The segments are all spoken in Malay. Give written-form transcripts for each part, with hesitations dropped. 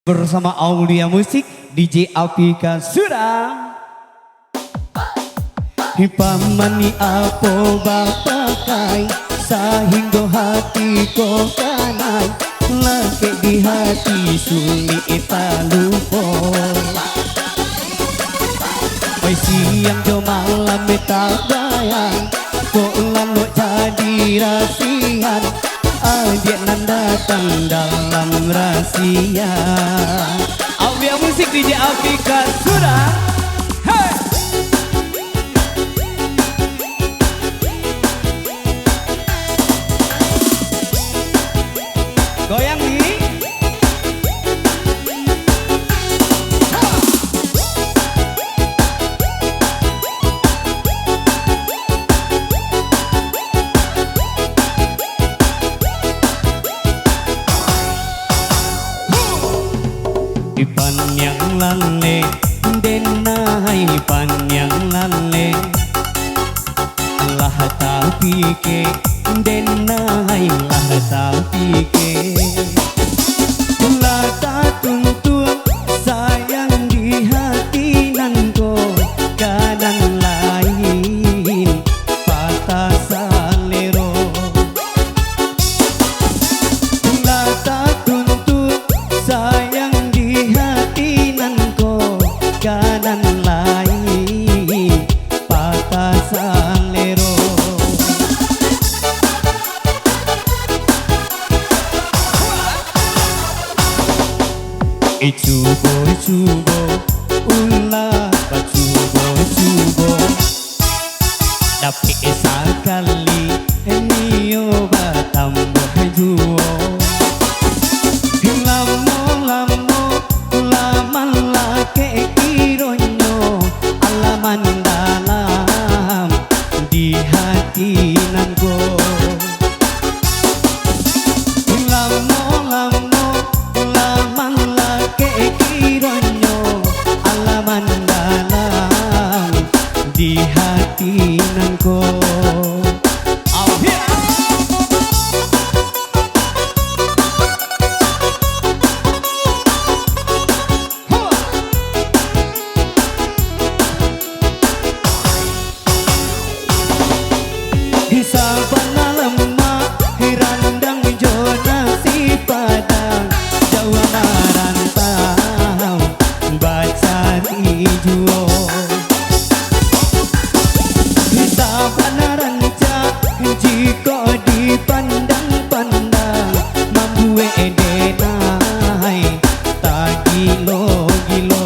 bersama Aulia Musik DJ Apika Surang. Pamani apo bapakai sahingga hati ko kanai laki di hati sulit ita lupa. Oi siang jo malam tak bayang kok lalu jadi rasian adik nan datang dalam rahasia. Aulia Musik DJ Apika Surang. Goyang nih. Ipan yang lale denai pan yang lale lah tapi ke denai lah tapi ke lah tak tuntut sayang di hati nanko kadang lain patah salero lah tak tuntut sayang di hati nanko kadang lain patah salero. Cubo ulah cubo dapet sekali nio batambah juo lama lake kironyo alaman dalam di hati nango di hati nangko. Bisa panalema hirandang jona si padang jawa marantau bacari juo jika dipandang-pandang mampu edenai tak gilo-gilo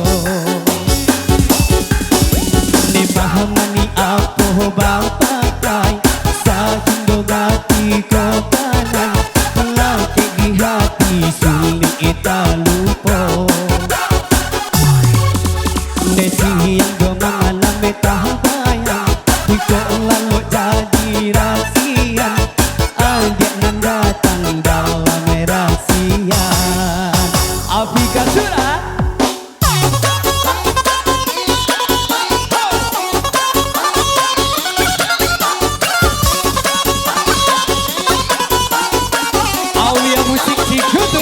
ne pahamani apo bapakai sahingga gati ko kanan laki di hati sulit ita lupa ne sehingga mengalami tahabayang ikut lalu jadi rasian adik nan datang dalam rahasia. Apika Surang. Aulia Musik Cikutu.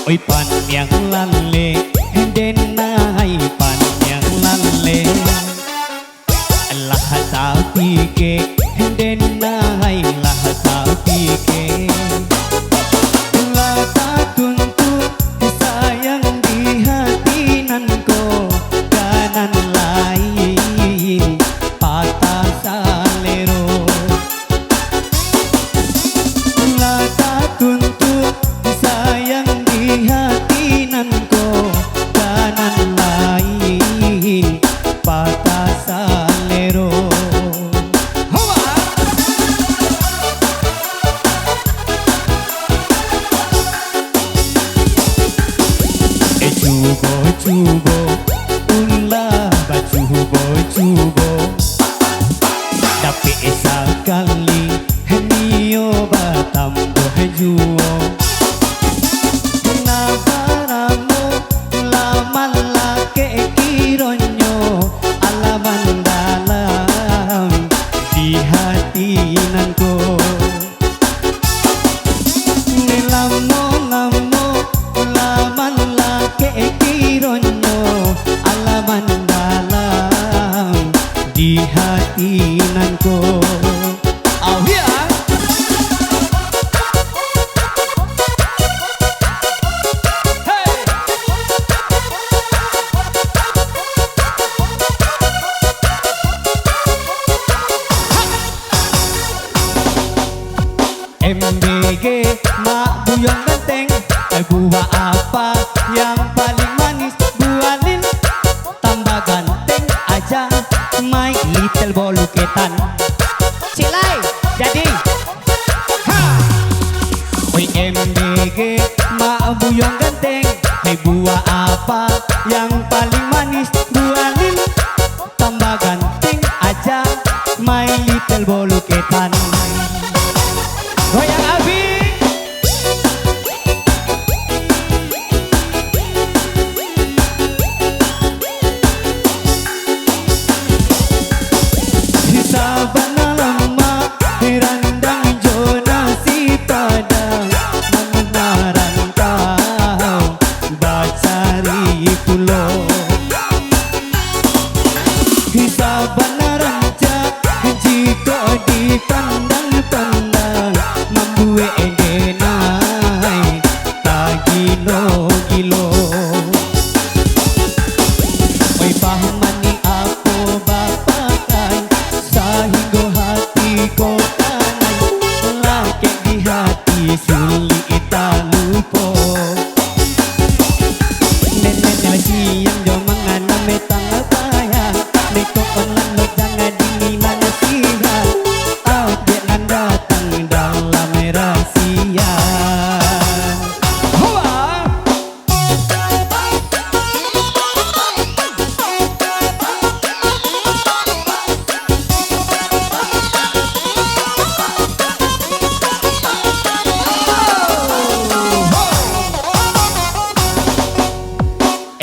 Oi pan yang lale denai pan yang lale lah tapi ke denai lah tapi ke lah tak tuntut sayang di hati nanko kanan lain patah salero lah tak tuntut sayang di hati nanko tambuh juo nabaramu laman lake kironyo alaman dalam di hati nanko nilamo-lamo laman lake kironyo alaman dalam di hati nanko. Oh yeah. MBG mak buyong ganteng, buah apa yang paling manis? Buah lin, tambah ganteng aja my little boluketan. Cilai jadi ha. Oi MBG mak buyong ganteng, buah apa yang paling manis? Buah lin, tambah ganteng aja my little boluketan. Goyang Abi. Sabana lama dirandang jona si padang mengarantau bacari pulau. Sabana ranca jika di pandang-pandang mambuwe endenai tak gilo-gilo. Oi pahmani aku bapakan sahingga hati ko kanai laki di hati sulit tak lupa. Nenek siang jo mengana metang apaya meko online jangan dinginan nasihat update nan datang dalam rahasia.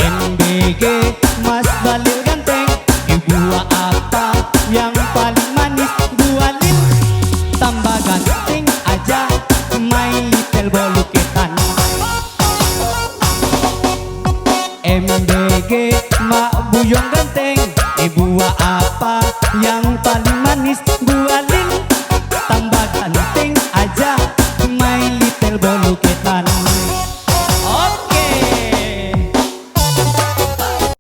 MBG mas balik ganteng, buah apa yang paling manis? Buah lin, tambah ganteng aja my little boluketan. MBG mak buyong ganteng, buah apa yang paling manis? Buah lin, tambah ganteng aja my little boluketan.